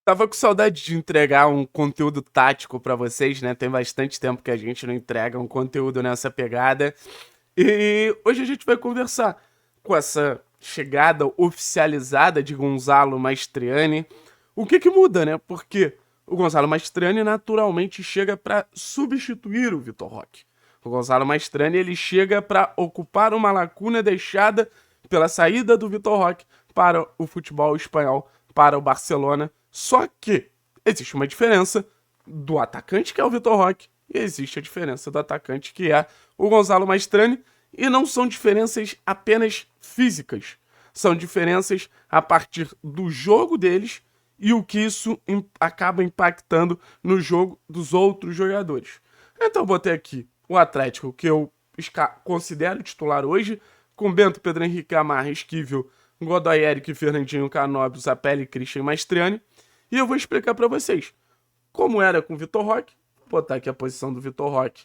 Tava com saudade de entregar um conteúdo tático pra vocês, né? Tem bastante tempo que a gente não entrega um conteúdo nessa pegada. E hoje a gente vai conversar com essa chegada oficializada de Gonzalo Mastriani. O que que muda, né? Porque o Gonzalo Mastriani naturalmente chega para substituir o Vitor Roque. O Gonzalo Mastriani ele chega para ocupar uma lacuna deixada pela saída do Vitor Roque para o futebol espanhol, para o Barcelona. Só que existe uma diferença do atacante, que é o Vitor Roque, e existe a diferença do atacante, que é o Gonzalo Mastrani, e não são diferenças apenas físicas, são diferenças a partir do jogo deles e o que isso acaba impactando no jogo dos outros jogadores. Então botei aqui o Atlético, que eu considero titular hoje, com Bento, Pedro Henrique, Amarra, Esquivel, Godoy, Eric, Fernandinho, Canóbio, Zapelli, Christian e Mastriani. E eu vou explicar para vocês como era com o Vitor Roque. Vou botar aqui a posição do Vitor Roque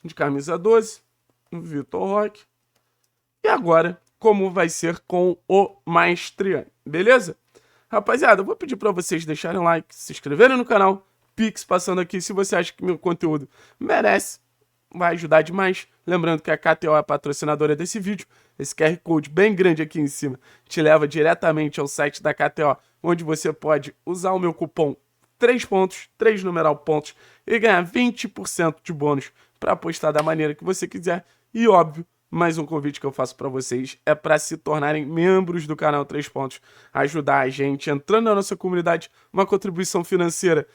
de camisa 12, Vitor Roque. E agora, como vai ser com o Mastriani, beleza? Rapaziada, eu vou pedir para vocês deixarem um like, se inscreverem no canal, Pix passando aqui se você acha que meu conteúdo merece, vai ajudar demais. Lembrando que a KTO é a patrocinadora desse vídeo. Esse QR Code bem grande aqui em cima te leva diretamente ao site da KTO, onde você pode usar o meu cupom 3 pontos, 3 numeral pontos, e ganhar 20% de bônus para apostar da maneira que você quiser. E óbvio, mais um convite que eu faço para vocês é para se tornarem membros do canal 3 Pontos, ajudar a gente entrando na nossa comunidade, uma contribuição financeira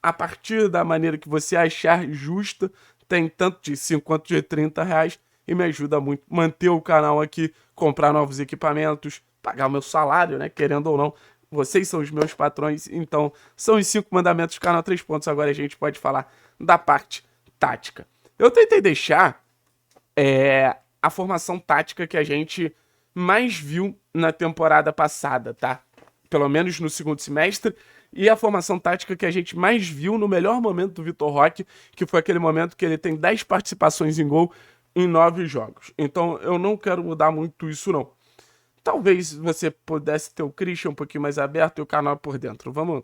a partir da maneira que você achar justa, tem tanto de 5 quanto de 30 reais, e me ajuda muito manter o canal aqui, comprar novos equipamentos, pagar o meu salário, né, querendo ou não. Vocês são os meus patrões, então são os 5 mandamentos do canal 3 Pontos. Agora a gente pode falar da parte tática. Eu tentei deixar a formação tática que a gente mais viu na temporada passada, tá? Pelo menos no segundo semestre, e a formação tática que a gente mais viu no melhor momento do Vitor Roque, que foi aquele momento que ele tem 10 participações em gol em 9 jogos. Então eu não quero mudar muito isso, não. Talvez você pudesse ter o Christian um pouquinho mais aberto e o Canóbio por dentro. Vamos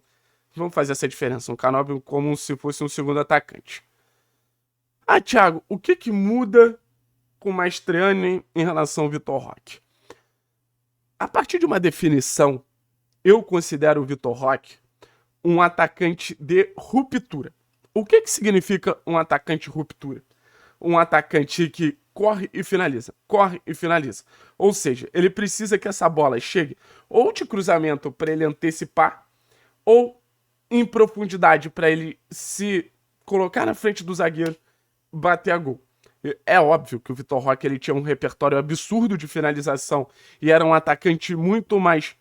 fazer essa diferença. Um Canóbio como se fosse um segundo atacante. Ah, Thiago, o que que muda com o Mastriani em relação ao Vitor Roque? A partir de uma definição, eu considero o Vitor Roque um atacante de ruptura. O que que significa um atacante de ruptura? Um atacante que corre e finaliza, corre e finaliza. Ou seja, ele precisa que essa bola chegue ou de cruzamento para ele antecipar, ou em profundidade para ele se colocar na frente do zagueiro, bater a gol. É óbvio que o Vitor Roque ele tinha um repertório absurdo de finalização e era um atacante muito mais.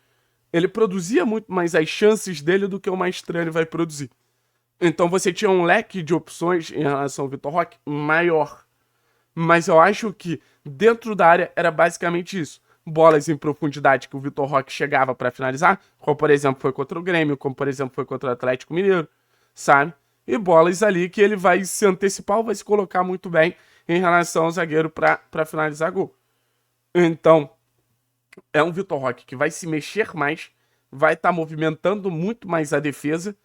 Ele produzia muito mais as chances dele do que o Mastrani vai produzir. Então você tinha um leque de opções em relação ao Vitor Roque maior. Mas eu acho que dentro da área era basicamente isso. Bolas em profundidade que o Vitor Roque chegava para finalizar, como por exemplo foi contra o Grêmio, como por exemplo foi contra o Atlético Mineiro, sabe? E bolas ali que ele vai se antecipar ou vai se colocar muito bem em relação ao zagueiro para finalizar gol. Então, é um Vitor Roque que vai se mexer mais, vai estar movimentando muito mais a defesa,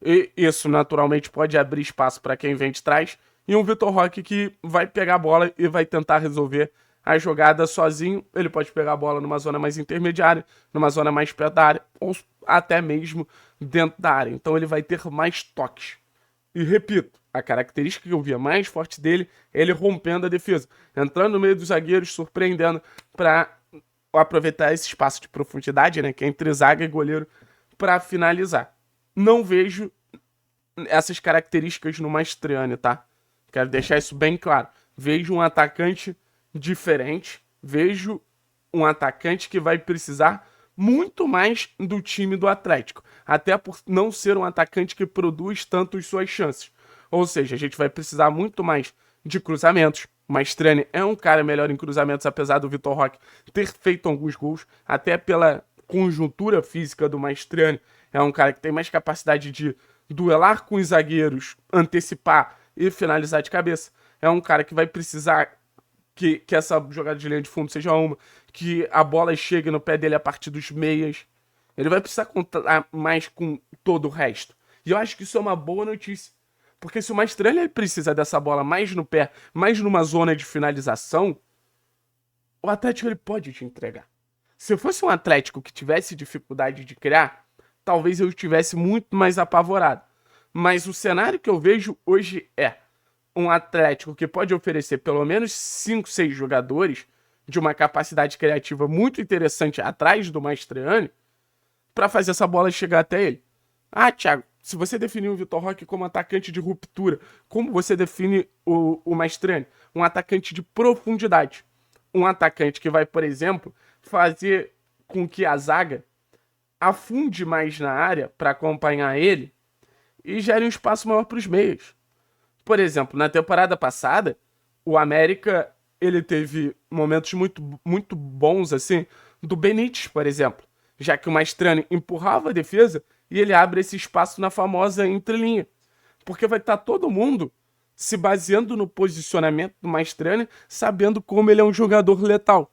e isso naturalmente pode abrir espaço para quem vem de trás, e um Vitor Roque que vai pegar a bola e vai tentar resolver a jogada sozinho. Ele pode pegar a bola numa zona mais intermediária, numa zona mais perto da área, ou até mesmo dentro da área. Então ele vai ter mais toques. E repito, a característica que eu via mais forte dele é ele rompendo a defesa, entrando no meio dos zagueiros, surpreendendo para aproveitar esse espaço de profundidade, né, que é entre zaga e goleiro, para finalizar. Não vejo essas características no Mastriani, tá? Quero deixar isso bem claro. Vejo um atacante diferente, vejo um atacante que vai precisar muito mais do time do Atlético, até por não ser um atacante que produz tanto as suas chances. Ou seja, a gente vai precisar muito mais de cruzamentos. O Mastrani é um cara melhor em cruzamentos, apesar do Vitor Roque ter feito alguns gols, até pela conjuntura física do Mastrani. É um cara que tem mais capacidade de duelar com os zagueiros, antecipar e finalizar de cabeça. É um cara que vai precisar que essa jogada de linha de fundo seja uma, que a bola chegue no pé dele a partir dos meias. Ele vai precisar contar mais com todo o resto. E eu acho que isso é uma boa notícia. Porque se o Mastrani ele precisa dessa bola mais no pé, mais numa zona de finalização, o Atlético ele pode te entregar. Se eu fosse um Atlético que tivesse dificuldade de criar, talvez eu estivesse muito mais apavorado. Mas o cenário que eu vejo hoje é um Atlético que pode oferecer pelo menos 5, 6 jogadores de uma capacidade criativa muito interessante atrás do Mastroeni para fazer essa bola chegar até ele. Ah, Thiago, se você definir o Vitor Roque como atacante de ruptura, como você define o Mastroeni? Um atacante de profundidade. Um atacante que vai, por exemplo, fazer com que a zaga afunde mais na área para acompanhar ele e gere um espaço maior para os meios. Por exemplo, na temporada passada, o América ele teve momentos muito, muito bons assim do Benítez, por exemplo, já que o Mastrani empurrava a defesa e ele abre esse espaço na famosa entrelinha, porque vai estar todo mundo se baseando no posicionamento do Mastrani, sabendo como ele é um jogador letal.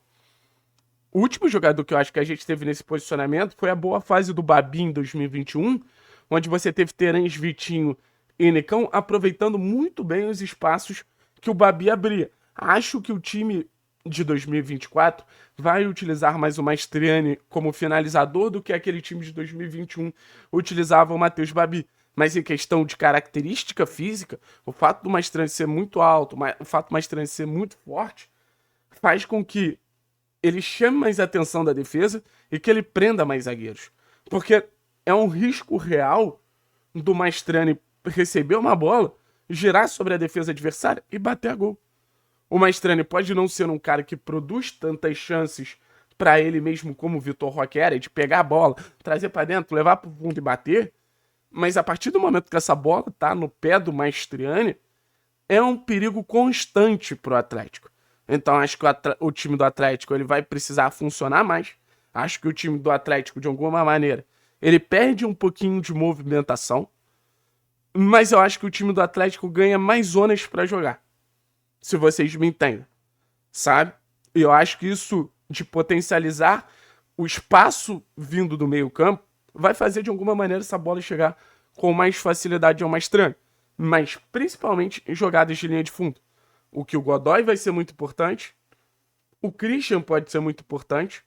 O último jogador que eu acho que a gente teve nesse posicionamento foi a boa fase do Babi em 2021, onde você teve Terence, Vitinho e Nicão aproveitando muito bem os espaços que o Babi abria. Acho que o time de 2024 vai utilizar mais o Mastriani como finalizador do que aquele time de 2021 utilizava o Matheus Babi. Mas em questão de característica física, o fato do Mastriani ser muito alto, o fato do Mastriani ser muito forte, faz com que ele chame mais a atenção da defesa e que ele prenda mais zagueiros. Porque é um risco real do Mastrani receber uma bola, girar sobre a defesa adversária e bater a gol. O Mastrani pode não ser um cara que produz tantas chances para ele mesmo como o Vitor Roque era, de pegar a bola, trazer para dentro, levar para o fundo e bater, mas a partir do momento que essa bola tá no pé do Mastriani, é um perigo constante pro Atlético. Então acho que o time do Atlético ele vai precisar funcionar mais. Acho que o time do Atlético, de alguma maneira, ele perde um pouquinho de movimentação, mas eu acho que o time do Atlético ganha mais zonas para jogar. Se vocês me entendem, sabe? E eu acho que isso de potencializar o espaço vindo do meio-campo vai fazer de alguma maneira essa bola chegar com mais facilidade ao Mastrani, mas principalmente em jogadas de linha de fundo. O que o Godoy vai ser muito importante, o Christian pode ser muito importante,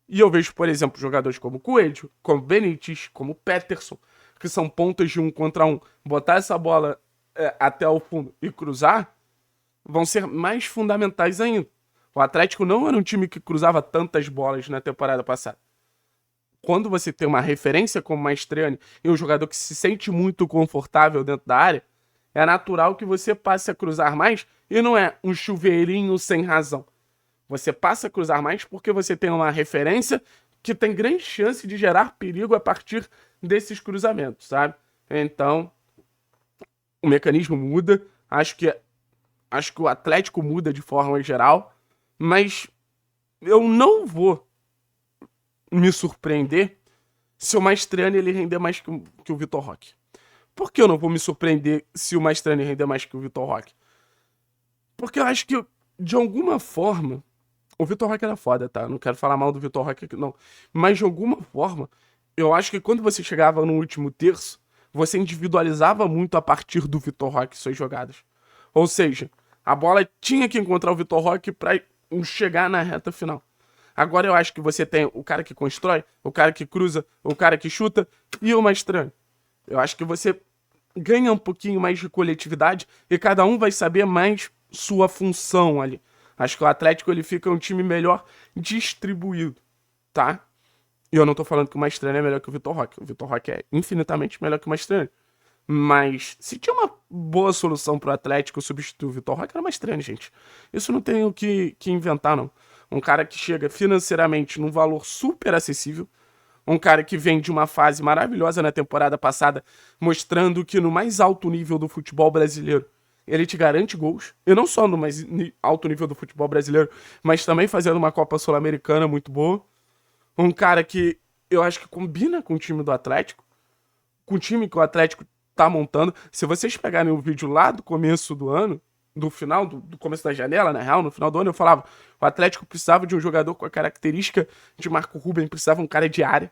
e eu vejo, por exemplo, jogadores como Coelho, como Benítez, como Peterson, que são pontas de 1 contra 1, botar essa bola até o fundo e cruzar, vão ser mais fundamentais ainda. O Atlético não era um time que cruzava tantas bolas na temporada passada. Quando você tem uma referência como Mastriani e um jogador que se sente muito confortável dentro da área, é natural que você passe a cruzar mais e não é um chuveirinho sem razão. Você passa a cruzar mais porque você tem uma referência que tem grande chance de gerar perigo a partir desses cruzamentos, sabe? Então, o mecanismo muda. Acho que o Atlético muda de forma geral, mas eu não vou me surpreender se o Mastriani ele render mais que o Vitor Roque. Por que eu não vou me surpreender se o Mastriani render mais que o Vitor Roque? Porque eu acho que, de alguma forma, o Vitor Roque era foda, tá? Não quero falar mal do Vitor Roque aqui, não. Mas, de alguma forma, eu acho que quando você chegava no último terço, você individualizava muito a partir do Vitor Roque suas jogadas. Ou seja, a bola tinha que encontrar o Vitor Roque para chegar na reta final. Agora eu acho que você tem o cara que constrói, o cara que cruza, o cara que chuta e o Mastrani. Eu acho que você ganha um pouquinho mais de coletividade e cada um vai saber mais sua função ali. Acho que o Atlético ele fica um time melhor distribuído, tá? E eu não tô falando que o Mastrani é melhor que o Vitor Roque. O Vitor Roque é infinitamente melhor que o Mastrani. Mas se tinha uma boa solução pro Atlético substituir o Vitor Roque, era o Mastrani, gente. Isso não tem o que inventar, não. Um cara que chega financeiramente num valor super acessível. Um cara que vem de uma fase maravilhosa na temporada passada, mostrando que no mais alto nível do futebol brasileiro, ele te garante gols. E não só no mais alto nível do futebol brasileiro, mas também fazendo uma Copa Sul-Americana muito boa. Um cara que eu acho que combina com o time do Atlético, com o time que o Atlético tá montando. Se vocês pegarem o vídeo lá do começo do ano, do final, do começo da janela, na real, no final do ano, eu falava, o Atlético precisava de um jogador com a característica de Marco Ruben, precisava um cara de área.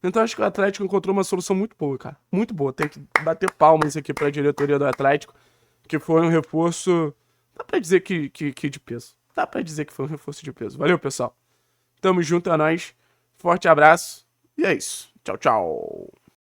Então acho que o Atlético encontrou uma solução muito boa, cara. Muito boa. Tem que bater palmas aqui pra diretoria do Atlético, que foi um reforço. Dá pra dizer que de peso. Dá pra dizer que foi um reforço de peso. Valeu, pessoal. Tamo junto, é nóis. Forte abraço. E é isso. Tchau, tchau.